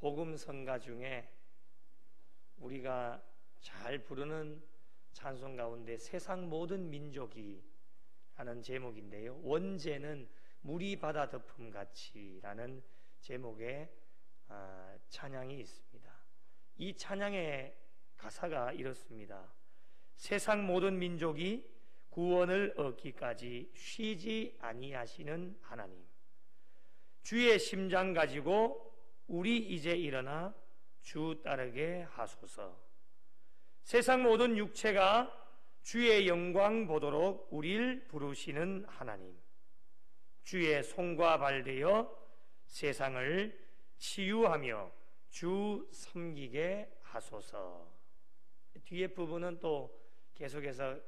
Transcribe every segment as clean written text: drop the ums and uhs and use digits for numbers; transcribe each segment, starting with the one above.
복음성가 중에 우리가 잘 부르는 찬송 가운데 세상 모든 민족이 라는 제목인데요, 원제는 물이 바다 덮음같이 라는 제목의 찬양이 있습니다. 이 찬양의 가사가 이렇습니다. 세상 모든 민족이 구원을 얻기까지 쉬지 아니하시는 하나님, 주의 심장 가지고 우리 이제 일어나 주 따르게 하소서. 세상 모든 육체가 주의 영광 보도록 우리를 부르시는 하나님, 주의 손과 발 되어 세상을 치유하며 주 섬기게 하소서. 뒤에 부분은 또 계속해서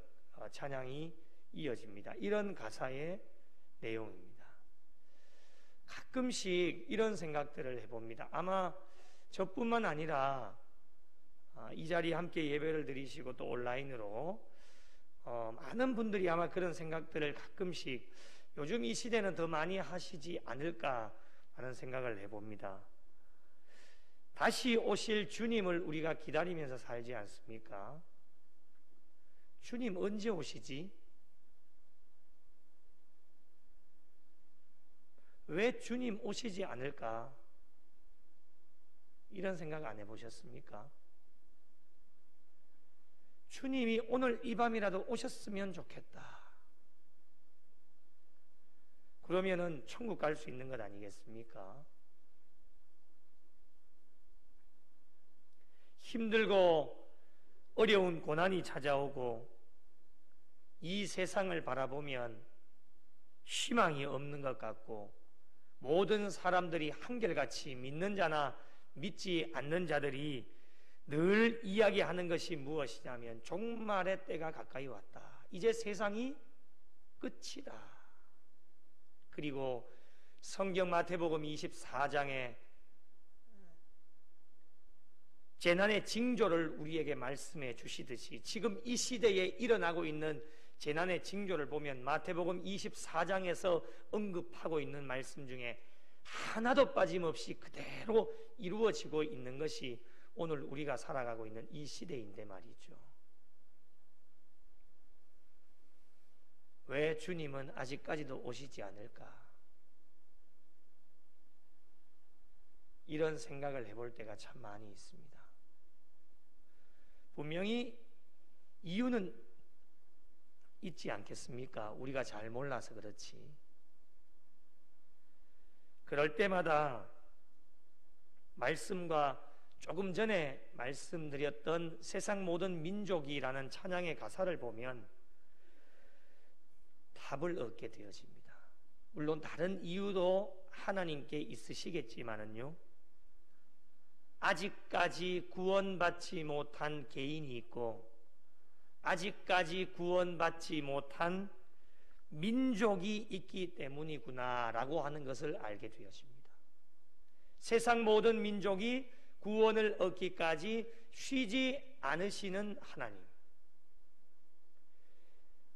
찬양이 이어집니다. 이런 가사의 내용입니다. 가끔씩 이런 생각들을 해봅니다. 아마 저뿐만 아니라 이 자리에 함께 예배를 드리시고 또 온라인으로 많은 분들이 아마 그런 생각들을 가끔씩 요즘 이 시대는 더 많이 하시지 않을까 하는 생각을 해봅니다. 다시 오실 주님을 우리가 기다리면서 살지 않습니까? 주님 언제 오시지? 왜 주님 오시지 않을까? 이런 생각 안 해보셨습니까? 주님이 오늘 이 밤이라도 오셨으면 좋겠다. 그러면은 천국 갈 수 있는 것 아니겠습니까? 힘들고 어려운 고난이 찾아오고 이 세상을 바라보면 희망이 없는 것 같고 모든 사람들이 한결같이 믿는 자나 믿지 않는 자들이 늘 이야기하는 것이 무엇이냐면 종말의 때가 가까이 왔다. 이제 세상이 끝이다. 그리고 성경 마태복음 24장에 재난의 징조를 우리에게 말씀해 주시듯이 지금 이 시대에 일어나고 있는 재난의 징조를 보면 마태복음 24장에서 언급하고 있는 말씀 중에 하나도 빠짐없이 그대로 이루어지고 있는 것이 오늘 우리가 살아가고 있는 이 시대인데 말이죠. 왜 주님은 아직까지도 오시지 않을까? 이런 생각을 해볼 때가 참 많이 있습니다. 분명히 이유는 있지 않겠습니까? 우리가 잘 몰라서 그렇지. 그럴 때마다 말씀과 조금 전에 말씀드렸던 세상 모든 민족이라는 찬양의 가사를 보면 답을 얻게 되어집니다. 물론 다른 이유도 하나님께 있으시겠지만은요, 아직까지 구원받지 못한 개인이 있고 아직까지 구원받지 못한 민족이 있기 때문이구나 라고 하는 것을 알게 되었습니다. 세상 모든 민족이 구원을 얻기까지 쉬지 않으시는 하나님.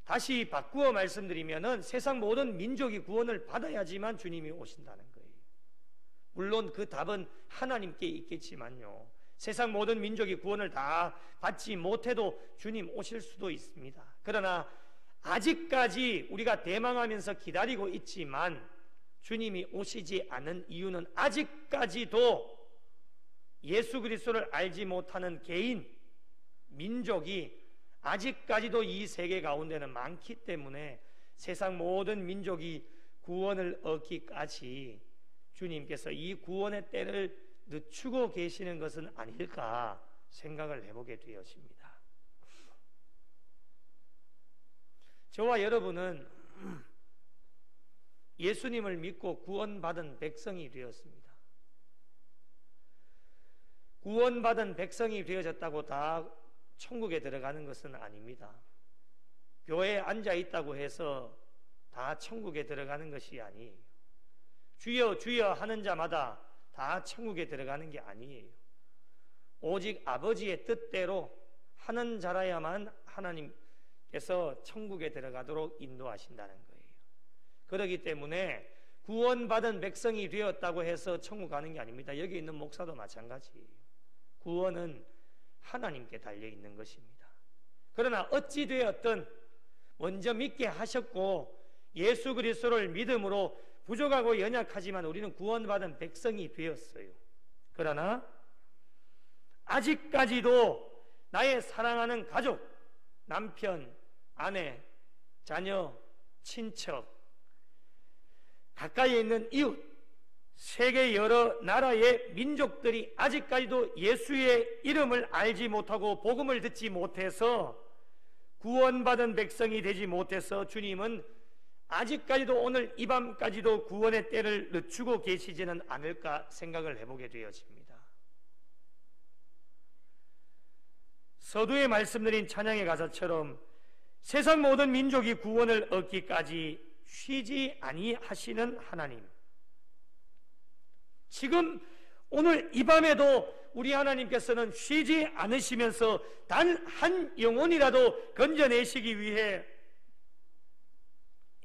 다시 바꾸어 말씀드리면은 세상 모든 민족이 구원을 받아야지만 주님이 오신다는 거예요. 물론 그 답은 하나님께 있겠지만요, 세상 모든 민족이 구원을 다 받지 못해도 주님 오실 수도 있습니다. 그러나 아직까지 우리가 대망하면서 기다리고 있지만 주님이 오시지 않은 이유는 아직까지도 예수 그리스도를 알지 못하는 개인, 민족이 아직까지도 이 세계 가운데는 많기 때문에 세상 모든 민족이 구원을 얻기까지 주님께서 이 구원의 때를 늦추고 계시는 것은 아닐까 생각을 해보게 되었습니다. 저와 여러분은 예수님을 믿고 구원받은 백성이 되었습니다. 구원받은 백성이 되어졌다고 다 천국에 들어가는 것은 아닙니다. 교회에 앉아 있다고 해서 다 천국에 들어가는 것이 아니에요. 주여 주여 하는 자마다 다 천국에 들어가는 게 아니에요. 오직 아버지의 뜻대로 하는 자라야만 하나님께서 천국에 들어가도록 인도하신다는 거예요. 그렇기 때문에 구원받은 백성이 되었다고 해서 천국 가는 게 아닙니다. 여기 있는 목사도 마찬가지. 구원은 하나님께 달려있는 것입니다. 그러나 어찌 되었든 먼저 믿게 하셨고 예수 그리스도를 믿음으로 부족하고 연약하지만 우리는 구원받은 백성이 되었어요. 그러나 아직까지도 나의 사랑하는 가족, 남편, 아내, 자녀, 친척, 가까이에 있는 이웃, 세계 여러 나라의 민족들이 아직까지도 예수의 이름을 알지 못하고 복음을 듣지 못해서 구원받은 백성이 되지 못해서 주님은 아직까지도 오늘 이 밤까지도 구원의 때를 늦추고 계시지는 않을까 생각을 해보게 되어집니다. 서두에 말씀드린 찬양의 가사처럼 세상 모든 민족이 구원을 얻기까지 쉬지 아니하시는 하나님, 지금 오늘 이 밤에도 우리 하나님께서는 쉬지 않으시면서 단 한 영혼이라도 건져내시기 위해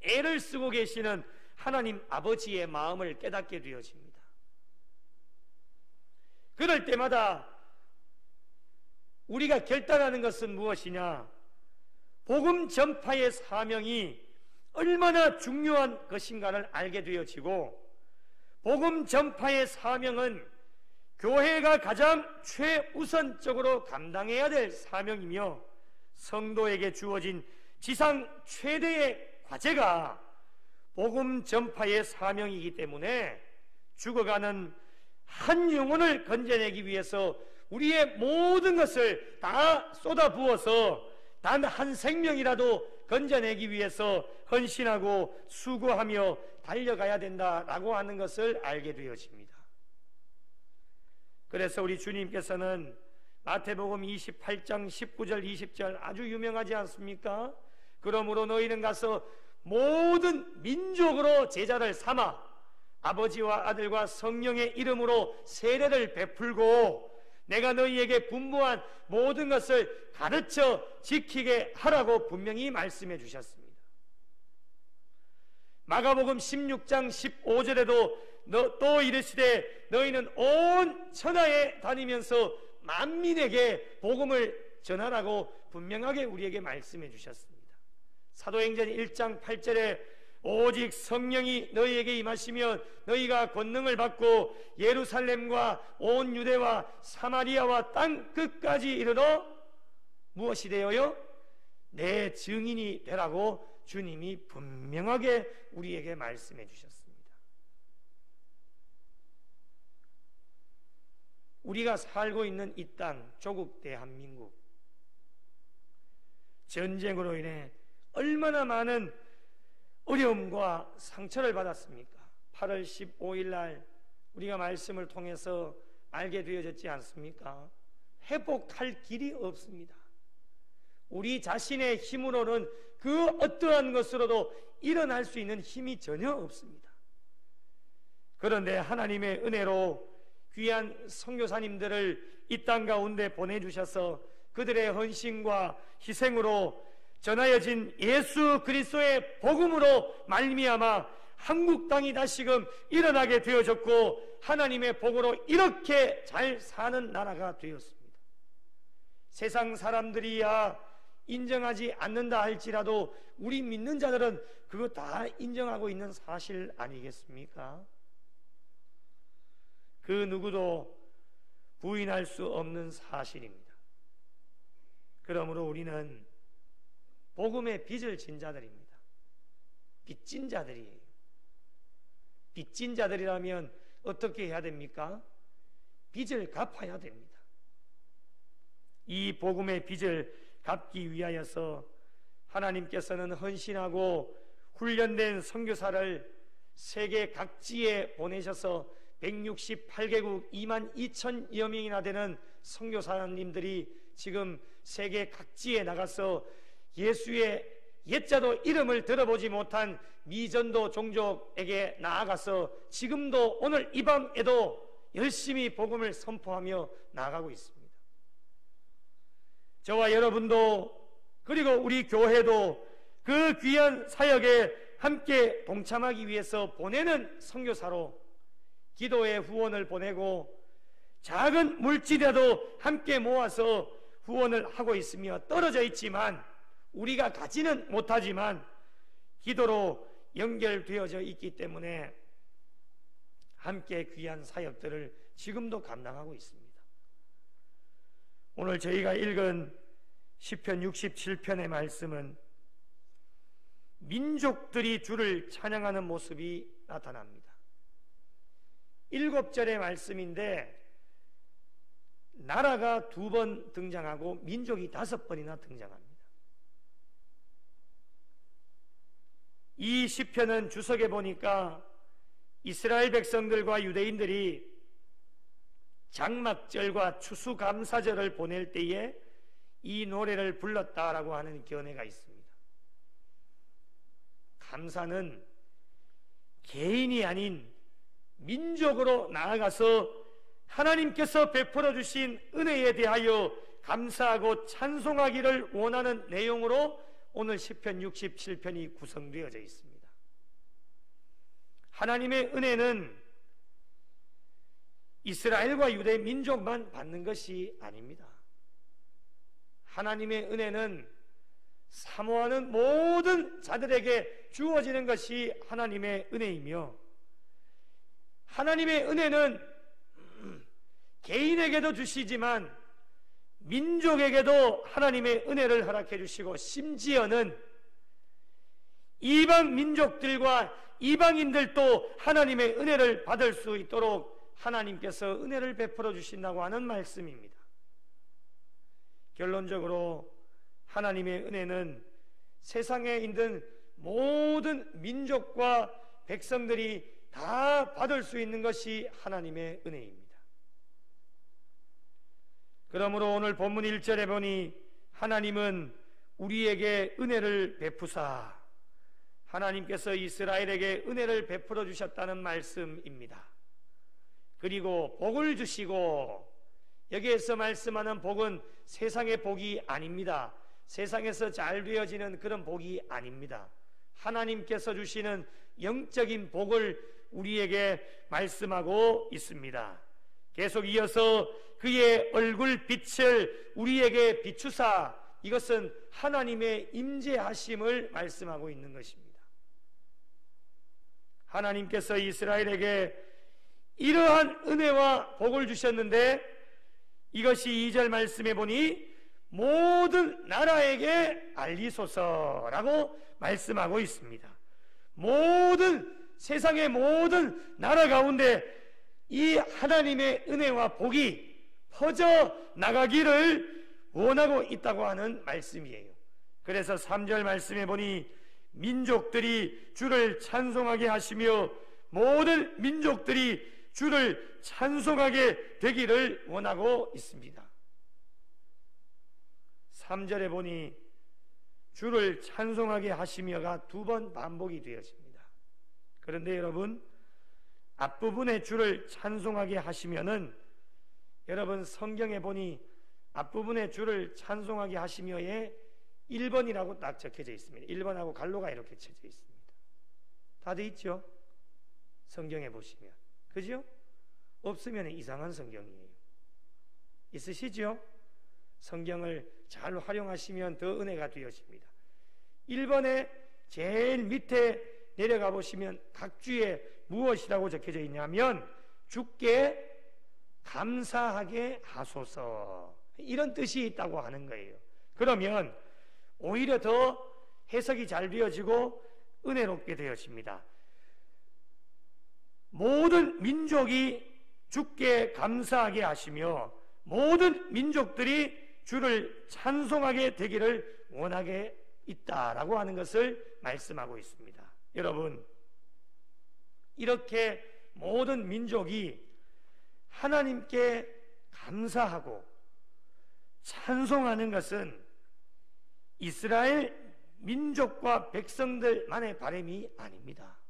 애를 쓰고 계시는 하나님 아버지의 마음을 깨닫게 되어집니다. 그럴 때마다 우리가 결단하는 것은 무엇이냐? 복음 전파의 사명이 얼마나 중요한 것인가를 알게 되어지고, 복음 전파의 사명은 교회가 가장 최우선적으로 감당해야 될 사명이며 성도에게 주어진 지상 최대의 과제가 복음 전파의 사명이기 때문에 죽어가는 한 영혼을 건져내기 위해서 우리의 모든 것을 다 쏟아부어서 단 한 생명이라도 건져내기 위해서 헌신하고 수고하며 달려가야 된다라고 하는 것을 알게 되어집니다. 그래서 우리 주님께서는 마태복음 28장 19절 20절 아주 유명하지 않습니까? 그러므로 너희는 가서 모든 민족으로 제자를 삼아 아버지와 아들과 성령의 이름으로 세례를 베풀고 내가 너희에게 분부한 모든 것을 가르쳐 지키게 하라고 분명히 말씀해 주셨습니다. 마가복음 16장 15절에도 또 이르시되 너희는 온 천하에 다니면서 만민에게 복음을 전하라고 분명하게 우리에게 말씀해 주셨습니다. 사도행전 1장 8절에 오직 성령이 너희에게 임하시면 너희가 권능을 받고 예루살렘과 온 유대와 사마리아와 땅 끝까지 이르러 무엇이 되어요? 내 증인이 되라고 주님이 분명하게 우리에게 말씀해 주셨습니다. 우리가 살고 있는 이 땅, 조국 대한민국, 전쟁으로 인해 얼마나 많은 어려움과 상처를 받았습니까? 8월 15일 날 우리가 말씀을 통해서 알게 되어졌지 않습니까? 회복할 길이 없습니다. 우리 자신의 힘으로는 그 어떠한 것으로도 일어날 수 있는 힘이 전혀 없습니다. 그런데 하나님의 은혜로 귀한 선교사님들을 이 땅 가운데 보내주셔서 그들의 헌신과 희생으로 전하여진 예수 그리스도의 복음으로 말미암아 한국 땅이 다시금 일어나게 되어졌고 하나님의 복으로 이렇게 잘 사는 나라가 되었습니다. 세상 사람들이야 인정하지 않는다 할지라도 우리 믿는 자들은 그거 다 인정하고 있는 사실 아니겠습니까? 그 누구도 부인할 수 없는 사실입니다. 그러므로 우리는 복음의 빚을 진 자들입니다. 빚진 자들이에요. 빚진 자들이라면 어떻게 해야 됩니까? 빚을 갚아야 됩니다. 이 복음의 빚을 갚기 위하여서 하나님께서는 헌신하고 훈련된 선교사를 세계 각지에 보내셔서 168개국 22,000여 명이나 되는 선교사님들이 지금 세계 각지에 나가서 예수의 옛자도 이름을 들어보지 못한 미전도 종족에게 나아가서 지금도 오늘 이 밤에도 열심히 복음을 선포하며 나아가고 있습니다. 저와 여러분도 그리고 우리 교회도 그 귀한 사역에 함께 동참하기 위해서 보내는 선교사로 기도의 후원을 보내고 작은 물질이라도 함께 모아서 후원을 하고 있으며 떨어져 있지만 우리가 가지는 못하지만 기도로 연결되어져 있기 때문에 함께 귀한 사역들을 지금도 감당하고 있습니다. 오늘 저희가 읽은 시편 67편의 말씀은 민족들이 주를 찬양하는 모습이 나타납니다. 7절의 말씀인데 나라가 2번 등장하고 민족이 5번이나 등장합니다. 이 시편은 주석에 보니까 이스라엘 백성들과 유대인들이 장막절과 추수감사절을 보낼 때에 이 노래를 불렀다라고 하는 견해가 있습니다. 감사는 개인이 아닌 민족으로 나아가서 하나님께서 베풀어 주신 은혜에 대하여 감사하고 찬송하기를 원하는 내용으로 오늘 시편 67편이 구성되어져 있습니다. 하나님의 은혜는 이스라엘과 유대 민족만 받는 것이 아닙니다. 하나님의 은혜는 사모하는 모든 자들에게 주어지는 것이 하나님의 은혜이며 하나님의 은혜는 개인에게도 주시지만 민족에게도 하나님의 은혜를 허락해 주시고 심지어는 이방 민족들과 이방인들도 하나님의 은혜를 받을 수 있도록 하나님께서 은혜를 베풀어 주신다고 하는 말씀입니다. 결론적으로 하나님의 은혜는 세상에 있는 모든 민족과 백성들이 다 받을 수 있는 것이 하나님의 은혜입니다. 그러므로 오늘 본문 1절에 보니 하나님은 우리에게 은혜를 베푸사 하나님께서 이스라엘에게 은혜를 베풀어 주셨다는 말씀입니다. 그리고 복을 주시고 여기에서 말씀하는 복은 세상의 복이 아닙니다. 세상에서 잘 되어지는 그런 복이 아닙니다. 하나님께서 주시는 영적인 복을 우리에게 말씀하고 있습니다. 계속 이어서 그의 얼굴 빛을 우리에게 비추사 이것은 하나님의 임재하심을 말씀하고 있는 것입니다. 하나님께서 이스라엘에게 이러한 은혜와 복을 주셨는데 이것이 2절 말씀에 보니 모든 나라에게 알리소서라고 말씀하고 있습니다. 세상의 모든 나라 가운데 이 하나님의 은혜와 복이 퍼져 나가기를 원하고 있다고 하는 말씀이에요. 그래서 3절 말씀에 보니 민족들이 주를 찬송하게 하시며 모든 민족들이 주를 찬송하게 되기를 원하고 있습니다. 3절에 보니 주를 찬송하게 하시며가 2번 반복이 되어집니다. 그런데 여러분 앞부분에 주를 찬송하게 하시면은 여러분 성경에 보니 앞부분에 주를 찬송하게 하시며에 1번이라고 딱 적혀져 있습니다. 1번하고 갈로가 이렇게 쳐져 있습니다. 다 돼 있죠? 성경에 보시면 그죠? 없으면 이상한 성경이에요. 있으시죠? 성경을 잘 활용하시면 더 은혜가 되어집니다. 1번에 제일 밑에 내려가 보시면 각 주에 무엇이라고 적혀져 있냐면 주께 감사하게 하소서 이런 뜻이 있다고 하는 거예요. 그러면 오히려 더 해석이 잘 되어지고 은혜롭게 되어집니다. 모든 민족이 주께 감사하게 하시며 모든 민족들이 주를 찬송하게 되기를 원하게 있다라고 하는 것을 말씀하고 있습니다. 여러분 이렇게 모든 민족이 하나님께 감사하고 찬송하는 것은 이스라엘 민족과 백성들만의 바람이 아닙니다.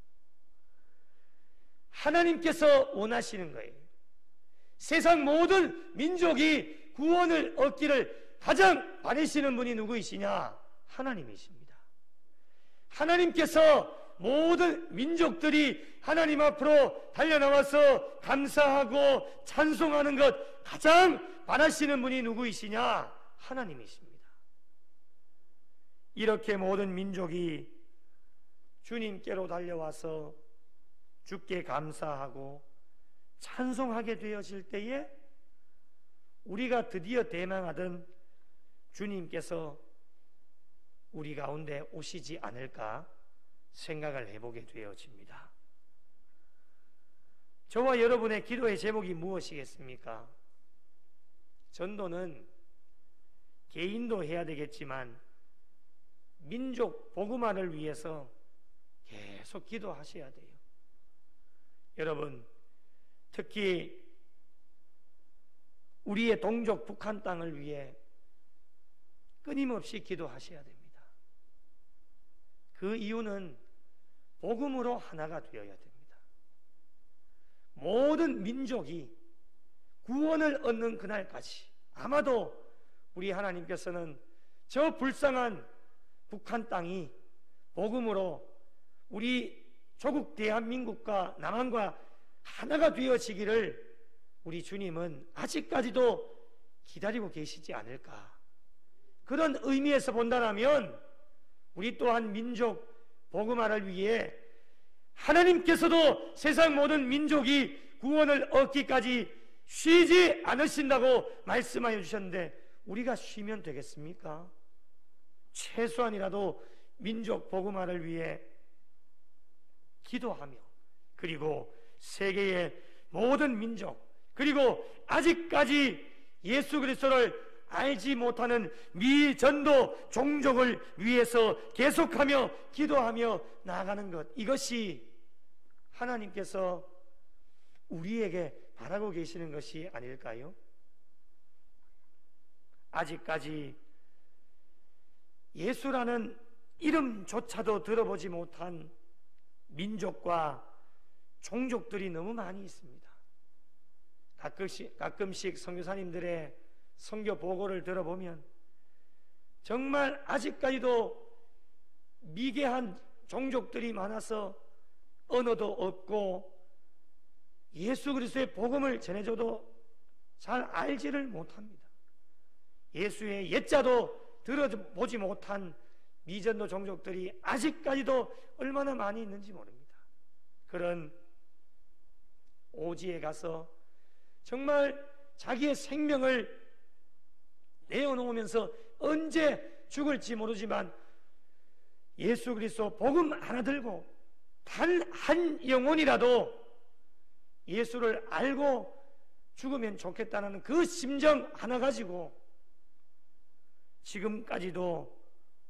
하나님께서 원하시는 거예요. 세상 모든 민족이 구원을 얻기를 가장 바라시는 분이 누구이시냐? 하나님이십니다. 하나님께서 모든 민족들이 하나님 앞으로 달려나와서 감사하고 찬송하는 것 가장 바라시는 분이 누구이시냐? 하나님이십니다. 이렇게 모든 민족이 주님께로 달려와서 주께 감사하고 찬송하게 되어질 때에 우리가 드디어 대망하던 주님께서 우리 가운데 오시지 않을까 생각을 해보게 되어집니다. 저와 여러분의 기도의 제목이 무엇이겠습니까? 전도는 개인도 해야 되겠지만 민족 복음화를 위해서 계속 기도하셔야 돼요. 여러분, 특히 우리의 동족 북한 땅을 위해 끊임없이 기도하셔야 됩니다. 그 이유는 복음으로 하나가 되어야 됩니다. 모든 민족이 구원을 얻는 그날까지 아마도 우리 하나님께서는 저 불쌍한 북한 땅이 복음으로 우리 조국 대한민국과 남한과 하나가 되어지기를 우리 주님은 아직까지도 기다리고 계시지 않을까. 그런 의미에서 본다면 우리 또한 민족 복음화를 위해 하나님께서도 세상 모든 민족이 구원을 얻기까지 쉬지 않으신다고 말씀하여 주셨는데 우리가 쉬면 되겠습니까? 최소한이라도 민족 복음화를 위해 기도하며, 그리고 세계의 모든 민족, 그리고 아직까지 예수 그리스도를 알지 못하는 미전도 종족을 위해서 계속하며 기도하며 나아가는 것, 이것이 하나님께서 우리에게 바라고 계시는 것이 아닐까요? 아직까지 예수라는 이름조차도 들어보지 못한 민족과 종족들이 너무 많이 있습니다. 가끔씩 선교사님들의 선교 보고를 들어보면 정말 아직까지도 미개한 종족들이 많아서 언어도 없고 예수 그리스도의 복음을 전해줘도 잘 알지를 못합니다. 예수의 옛자도 들어보지 못한 미전도 종족들이 아직까지도 얼마나 많이 있는지 모릅니다. 그런 오지에 가서 정말 자기의 생명을 내어놓으면서 언제 죽을지 모르지만 예수 그리스도 복음 하나 들고 단 한 영혼이라도 예수를 알고 죽으면 좋겠다는 그 심정 하나 가지고 지금까지도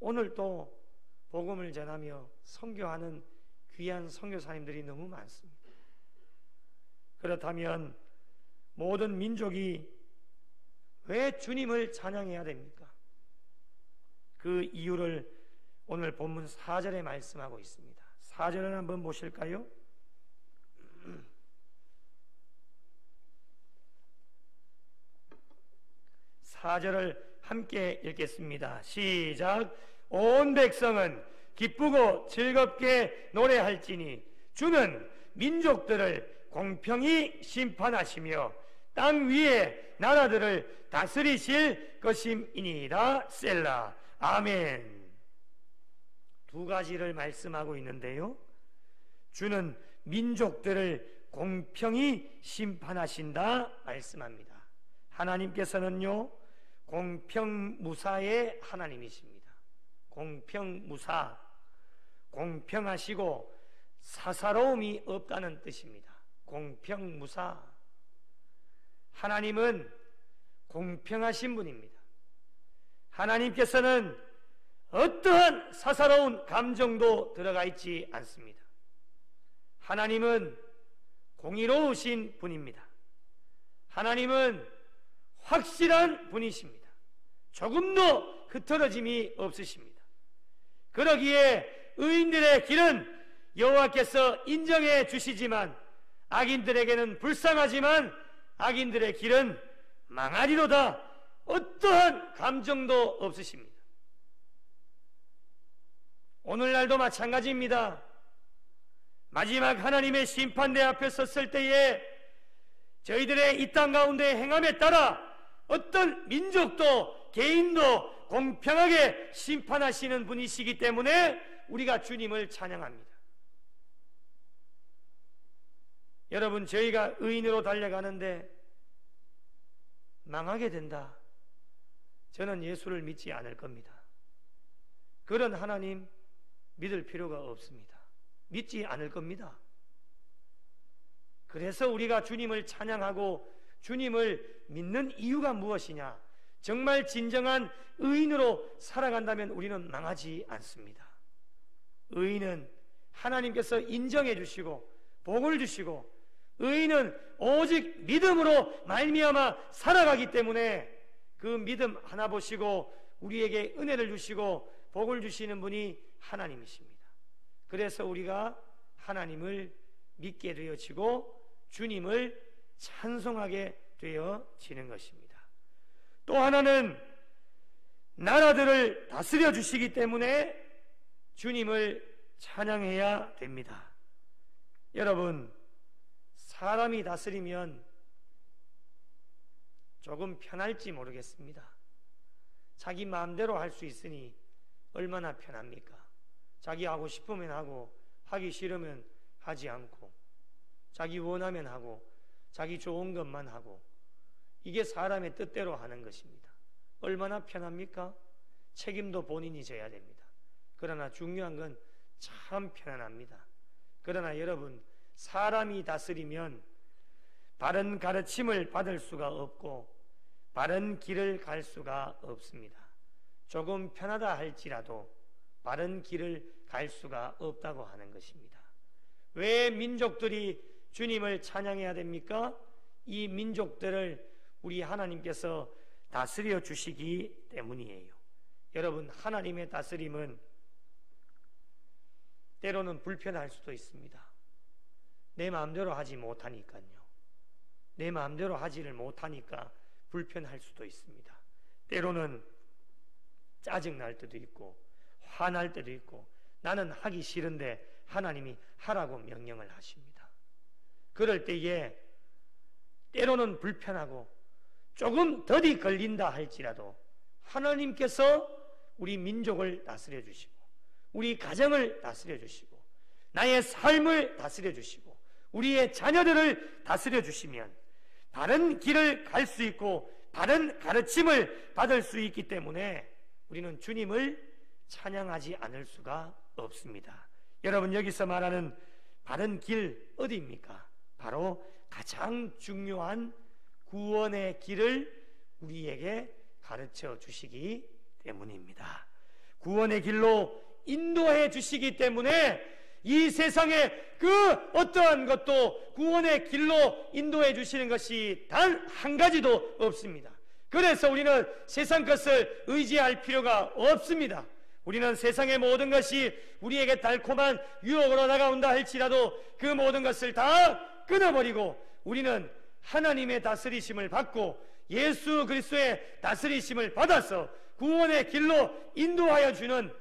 오늘도 복음을 전하며 선교하는 귀한 선교사님들이 너무 많습니다. 그렇다면 모든 민족이 왜 주님을 찬양해야 됩니까? 그 이유를 오늘 본문 4절에 말씀하고 있습니다. 4절을 한번 보실까요? 4절을 함께 읽겠습니다. 시작. 온 백성은 기쁘고 즐겁게 노래할지니 주는 민족들을 공평히 심판하시며 땅 위에 나라들을 다스리실 것임이니이다. 셀라. 아멘. 두 가지를 말씀하고 있는데요, 주는 민족들을 공평히 심판하신다 말씀합니다. 하나님께서는요 공평무사의 하나님이십니다. 공평무사, 공평하시고 사사로움이 없다는 뜻입니다. 공평무사. 하나님은 공평하신 분입니다. 하나님께서는 어떠한 사사로운 감정도 들어가 있지 않습니다. 하나님은 공의로우신 분입니다. 하나님은 확실한 분이십니다. 조금도 흐트러짐이 없으십니다. 그러기에 의인들의 길은 여호와께서 인정해 주시지만 악인들에게는 불쌍하지만 악인들의 길은 망하리로다. 어떠한 감정도 없으십니다. 오늘날도 마찬가지입니다. 마지막 하나님의 심판대 앞에 섰을 때에 저희들의 이 땅 가운데 행함에 따라 어떤 민족도 개인도 공평하게 심판하시는 분이시기 때문에 우리가 주님을 찬양합니다. 여러분, 저희가 의인으로 달려가는데 망하게 된다, 저는 예수를 믿지 않을 겁니다. 그런 하나님 믿을 필요가 없습니다. 믿지 않을 겁니다. 그래서 우리가 주님을 찬양하고 주님을 믿는 이유가 무엇이냐? 정말 진정한 의인으로 살아간다면 우리는 망하지 않습니다. 의인은 하나님께서 인정해 주시고 복을 주시고, 의인은 오직 믿음으로 말미암아 살아가기 때문에 그 믿음 하나 보시고 우리에게 은혜를 주시고 복을 주시는 분이 하나님이십니다. 그래서 우리가 하나님을 믿게 되어지고 주님을 찬송하게 되어지는 것입니다. 또 하나는 나라들을 다스려 주시기 때문에 주님을 찬양해야 됩니다. 여러분, 사람이 다스리면 조금 편할지 모르겠습니다. 자기 마음대로 할 수 있으니 얼마나 편합니까? 자기 하고 싶으면 하고, 하기 싫으면 하지 않고, 자기 원하면 하고, 자기 좋은 것만 하고, 이게 사람의 뜻대로 하는 것입니다. 얼마나 편합니까? 책임도 본인이 져야 됩니다. 그러나 중요한 건 참 편안합니다. 그러나 여러분, 사람이 다스리면 바른 가르침을 받을 수가 없고 바른 길을 갈 수가 없습니다. 조금 편하다 할지라도 바른 길을 갈 수가 없다고 하는 것입니다. 왜 민족들이 주님을 찬양해야 됩니까? 이 민족들을 우리 하나님께서 다스려 주시기 때문이에요. 여러분, 하나님의 다스림은 때로는 불편할 수도 있습니다. 내 마음대로 하지 못하니까요. 내 마음대로 하지를 못하니까 불편할 수도 있습니다. 때로는 짜증날 때도 있고 화날 때도 있고, 나는 하기 싫은데 하나님이 하라고 명령을 하십니다. 그럴 때에 때로는 불편하고 조금 더디 걸린다 할지라도 하나님께서 우리 민족을 다스려 주시고 우리 가정을 다스려 주시고 나의 삶을 다스려 주시고 우리의 자녀들을 다스려 주시면 바른 길을 갈 수 있고 바른 가르침을 받을 수 있기 때문에 우리는 주님을 찬양하지 않을 수가 없습니다. 여러분, 여기서 말하는 바른 길 어디입니까? 바로 가장 중요한 구원의 길을 우리에게 가르쳐 주시기 때문입니다. 구원의 길로 인도해 주시기 때문에 이 세상에 그 어떠한 것도 구원의 길로 인도해 주시는 것이 단 한 가지도 없습니다. 그래서 우리는 세상 것을 의지할 필요가 없습니다. 우리는 세상의 모든 것이 우리에게 달콤한 유혹으로 다가온다 할지라도 그 모든 것을 다 끊어버리고 우리는 하나님의 다스리심을 받고 예수 그리스도의 다스리심을 받아서 구원의 길로 인도하여 주는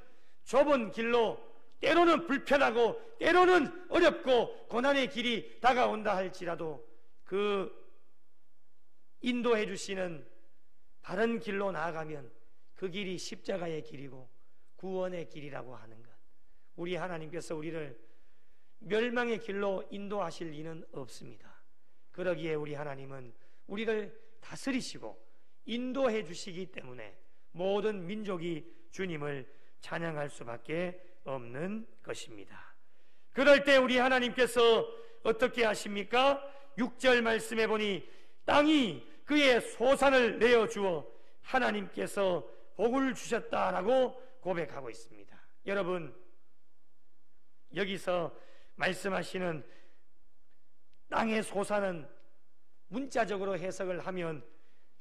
좁은 길로, 때로는 불편하고 때로는 어렵고 고난의 길이 다가온다 할지라도 그 인도해 주시는 바른 길로 나아가면 그 길이 십자가의 길이고 구원의 길이라고 하는 것, 우리 하나님께서 우리를 멸망의 길로 인도하실 리는 없습니다. 그러기에 우리 하나님은 우리를 다스리시고 인도해 주시기 때문에 모든 민족이 주님을 찬양할 수밖에 없는 것입니다. 그럴 때 우리 하나님께서 어떻게 하십니까? 6절 말씀해 보니 땅이 그의 소산을 내어주어 하나님께서 복을 주셨다라고 고백하고 있습니다. 여러분, 여기서 말씀하시는 땅의 소산은 문자적으로 해석을 하면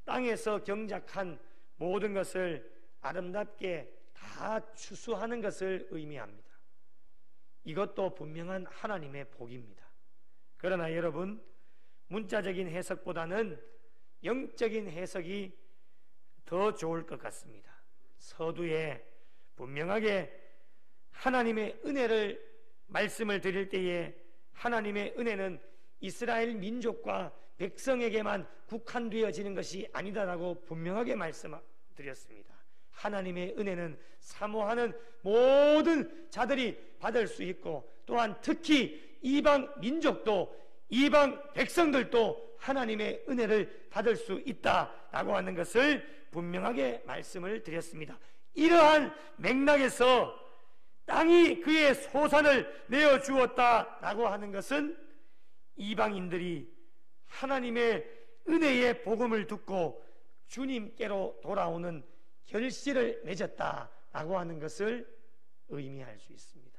땅에서 경작한 모든 것을 아름답게 다 추수하는 것을 의미합니다. 이것도 분명한 하나님의 복입니다. 그러나 여러분, 문자적인 해석보다는 영적인 해석이 더 좋을 것 같습니다. 서두에 분명하게 하나님의 은혜를 말씀을 드릴 때에 하나님의 은혜는 이스라엘 민족과 백성에게만 국한되어지는 것이 아니다라고 분명하게 말씀드렸습니다. 하나님의 은혜는 사모하는 모든 자들이 받을 수 있고, 또한 특히 이방 민족도, 이방 백성들도 하나님의 은혜를 받을 수 있다라고 하는 것을 분명하게 말씀을 드렸습니다. 이러한 맥락에서 땅이 그의 소산을 내어주었다라고 하는 것은 이방인들이 하나님의 은혜의 복음을 듣고 주님께로 돌아오는 결실을 맺었다라고 하는 것을 의미할 수 있습니다.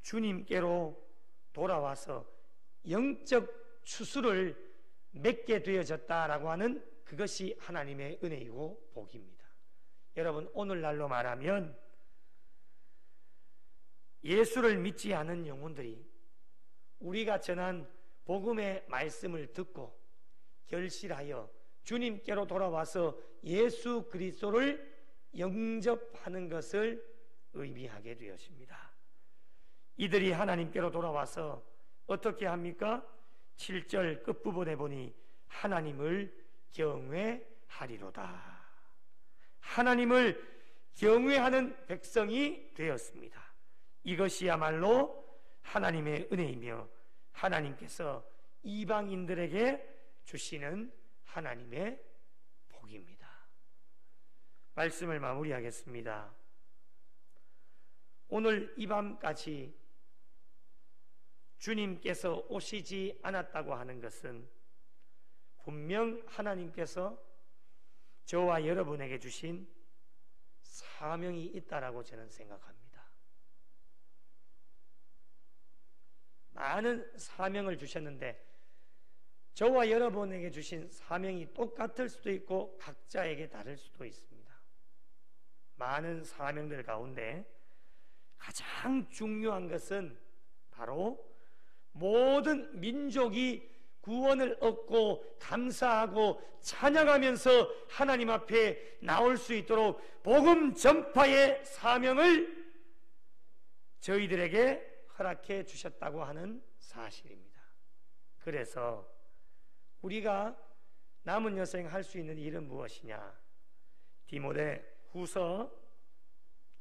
주님께로 돌아와서 영적 추수를 맺게 되어졌다라고 하는 그것이 하나님의 은혜이고 복입니다. 여러분, 오늘날로 말하면 예수를 믿지 않은 영혼들이 우리가 전한 복음의 말씀을 듣고 결실하여 주님께로 돌아와서 예수 그리스도를 영접하는 것을 의미하게 되었습니다. 이들이 하나님께로 돌아와서 어떻게 합니까? 7절 끝부분에 보니 하나님을 경외하리로다. 하나님을 경외하는 백성이 되었습니다. 이것이야말로 하나님의 은혜이며 하나님께서 이방인들에게 주시는 하나님의 복입니다. 말씀을 마무리하겠습니다. 오늘 이 밤까지 주님께서 오시지 않았다고 하는 것은 분명 하나님께서 저와 여러분에게 주신 사명이 있다라고 저는 생각합니다. 많은 사명을 주셨는데 저와 여러분에게 주신 사명이 똑같을 수도 있고 각자에게 다를 수도 있습니다. 많은 사명들 가운데 가장 중요한 것은 바로 모든 민족이 구원을 얻고 감사하고 찬양하면서 하나님 앞에 나올 수 있도록 복음 전파의 사명을 저희들에게 허락해 주셨다고 하는 사실입니다. 그래서 우리가 남은 여생 할 수 있는 일은 무엇이냐? 디모데 후서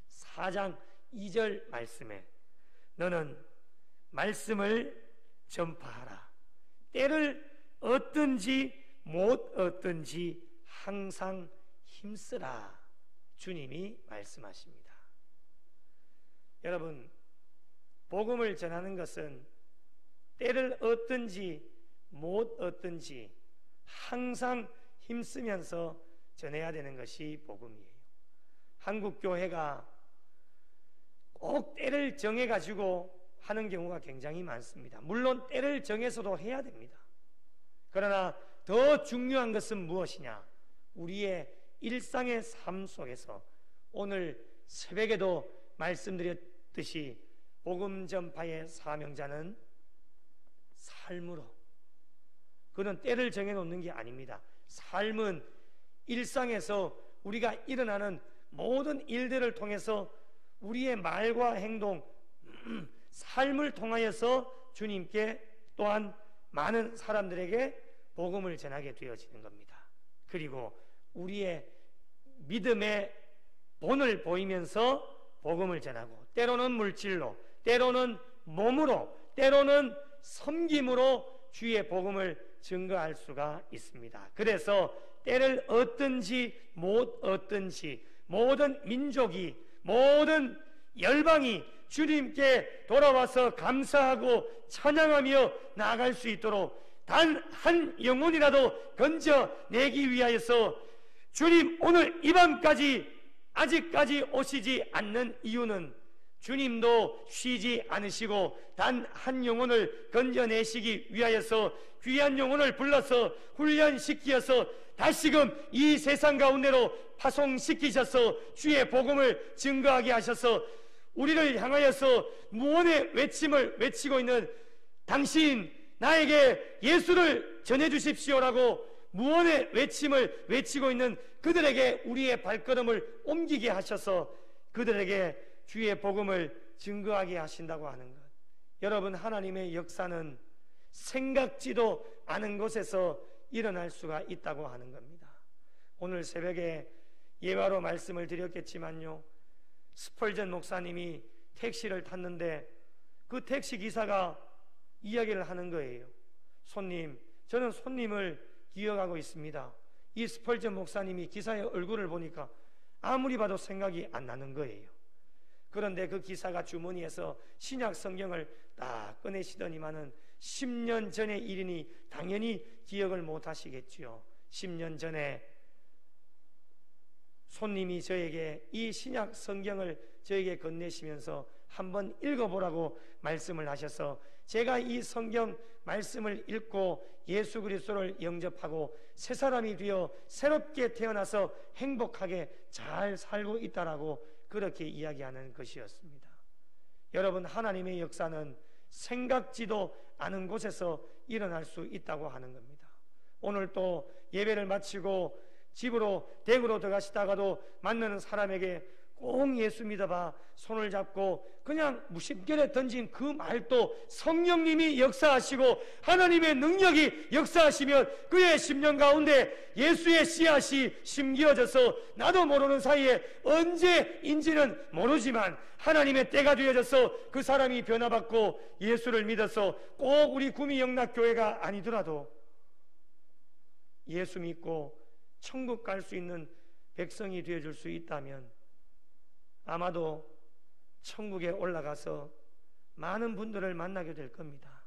4장 2절 말씀에 너는 말씀을 전파하라. 때를 얻든지 못 얻든지 항상 힘쓰라. 주님이 말씀하십니다. 여러분, 복음을 전하는 것은 때를 얻든지 못 얻든지 항상 힘쓰면서 전해야 되는 것이 복음이에요. 한국 교회가 꼭 때를 정해가지고 하는 경우가 굉장히 많습니다. 물론 때를 정해서도 해야 됩니다. 그러나 더 중요한 것은 무엇이냐? 우리의 일상의 삶 속에서 오늘 새벽에도 말씀드렸듯이 복음 전파의 사명자는 삶으로, 그는 때를 정해놓는 게 아닙니다. 삶은 일상에서 우리가 일어나는 모든 일들을 통해서 우리의 말과 행동, 삶을 통하여서 주님께 또한 많은 사람들에게 복음을 전하게 되어지는 겁니다. 그리고 우리의 믿음의 본을 보이면서 복음을 전하고, 때로는 물질로, 때로는 몸으로, 때로는 섬김으로 주의 복음을 증거할 수가 있습니다. 그래서 때를 얻든지 못 얻든지 모든 민족이, 모든 열방이 주님께 돌아와서 감사하고 찬양하며 나아갈 수 있도록 단 한 영혼이라도 건져내기 위하여서 주님 오늘 이 밤까지 아직까지 오시지 않는 이유는 주님도 쉬지 않으시고 단 한 영혼을 건져내시기 위하여서 귀한 영혼을 불러서 훈련시키어서 다시금 이 세상 가운데로 파송시키셔서 주의 복음을 증거하게 하셔서 우리를 향하여서 무언의 외침을 외치고 있는 당신 나에게 예수를 전해주십시오라고 무언의 외침을 외치고 있는 그들에게 우리의 발걸음을 옮기게 하셔서 그들에게 주의 복음을 증거하게 하신다고 하는 것, 여러분, 하나님의 역사는 생각지도 않은 곳에서 일어날 수가 있다고 하는 겁니다. 오늘 새벽에 예화로 말씀을 드렸겠지만요, 스펄전 목사님이 택시를 탔는데 그 택시 기사가 이야기를 하는 거예요. 손님, 저는 손님을 기억하고 있습니다. 이 스펄전 목사님이 기사의 얼굴을 보니까 아무리 봐도 생각이 안 나는 거예요. 그런데 그 기사가 주머니에서 신약 성경을 딱 꺼내시더니만은 10년 전의 일이니 당연히 기억을 못 하시겠지요. 10년 전에 손님이 저에게 이 신약 성경을 저에게 건네시면서 한번 읽어보라고 말씀을 하셔서 제가 이 성경 말씀을 읽고 예수 그리스도를 영접하고 새 사람이 되어 새롭게 태어나서 행복하게 잘 살고 있다라고 그렇게 이야기하는 것이었습니다. 여러분, 하나님의 역사는 생각지도 않은 곳에서 일어날 수 있다고 하는 겁니다. 오늘 또 예배를 마치고 집으로 댁으로 들어가시다가도 만나는 사람에게 꼭 예수 믿어봐 손을 잡고 그냥 무심결에 던진 그 말도 성령님이 역사하시고 하나님의 능력이 역사하시면 그의 심령 가운데 예수의 씨앗이 심기어져서 나도 모르는 사이에 언제인지는 모르지만 하나님의 때가 되어져서 그 사람이 변화받고 예수를 믿어서 꼭 우리 구미영락교회가 아니더라도 예수 믿고 천국 갈 수 있는 백성이 되어줄 수 있다면 아마도 천국에 올라가서 많은 분들을 만나게 될 겁니다.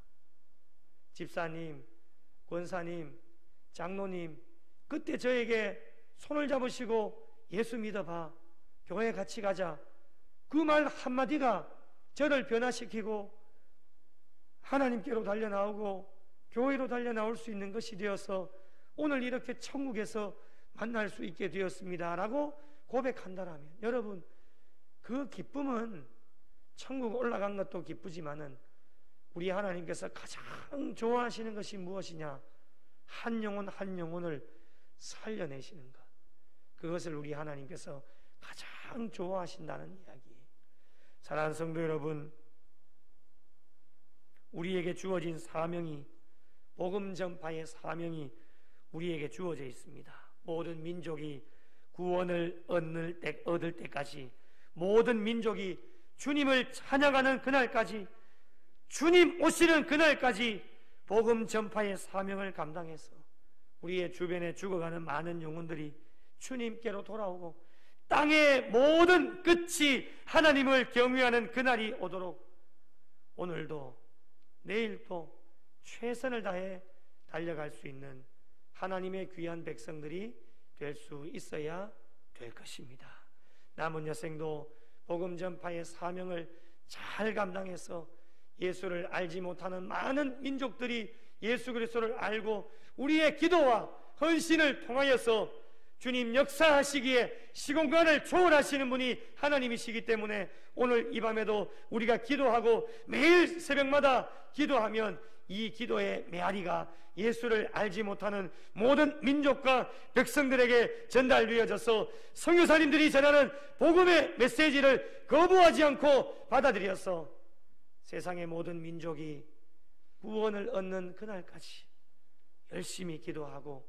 집사님, 권사님, 장로님, 그때 저에게 손을 잡으시고 예수 믿어봐, 교회 같이 가자, 그 말 한마디가 저를 변화시키고 하나님께로 달려나오고 교회로 달려나올 수 있는 것이 되어서 오늘 이렇게 천국에서 만날 수 있게 되었습니다 라고 고백한다라면, 여러분, 그 기쁨은 천국 올라간 것도 기쁘지만은 우리 하나님께서 가장 좋아하시는 것이 무엇이냐? 한 영혼 한 영혼을 살려내시는 것, 그것을 우리 하나님께서 가장 좋아하신다는 이야기예요. 사랑하는 성도 여러분, 우리에게 주어진 사명이, 복음 전파의 사명이 우리에게 주어져 있습니다. 모든 민족이 구원을 얻을 때까지, 모든 민족이 주님을 찬양하는 그날까지, 주님 오시는 그날까지 복음 전파의 사명을 감당해서 우리의 주변에 죽어가는 많은 영혼들이 주님께로 돌아오고 땅의 모든 끝이 하나님을 경외하는 그날이 오도록 오늘도 내일도 최선을 다해 달려갈 수 있는 하나님의 귀한 백성들이 될 수 있어야 될 것입니다. 남은 여생도 복음 전파의 사명을 잘 감당해서 예수를 알지 못하는 많은 민족들이 예수 그리스도를 알고 우리의 기도와 헌신을 통하여서 주님 역사하시기에 시공간을 초월하시는 분이 하나님이시기 때문에 오늘 이 밤에도 우리가 기도하고 매일 새벽마다 기도하면 이 기도의 메아리가 예수를 알지 못하는 모든 민족과 백성들에게 전달되어져서 선교사님들이 전하는 복음의 메시지를 거부하지 않고 받아들여서 세상의 모든 민족이 구원을 얻는 그날까지 열심히 기도하고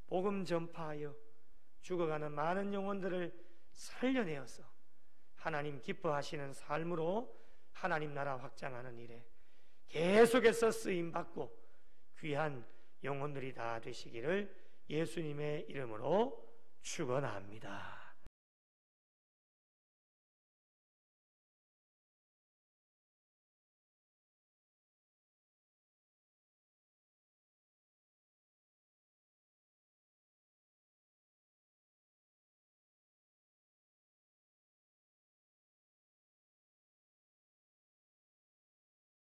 복음 전파하여 죽어가는 많은 영혼들을 살려내어서 하나님 기뻐하시는 삶으로 하나님 나라 확장하는 일에 계속해서 쓰임받고 귀한 영혼들이 다 되시기를 예수님의 이름으로 축원합니다.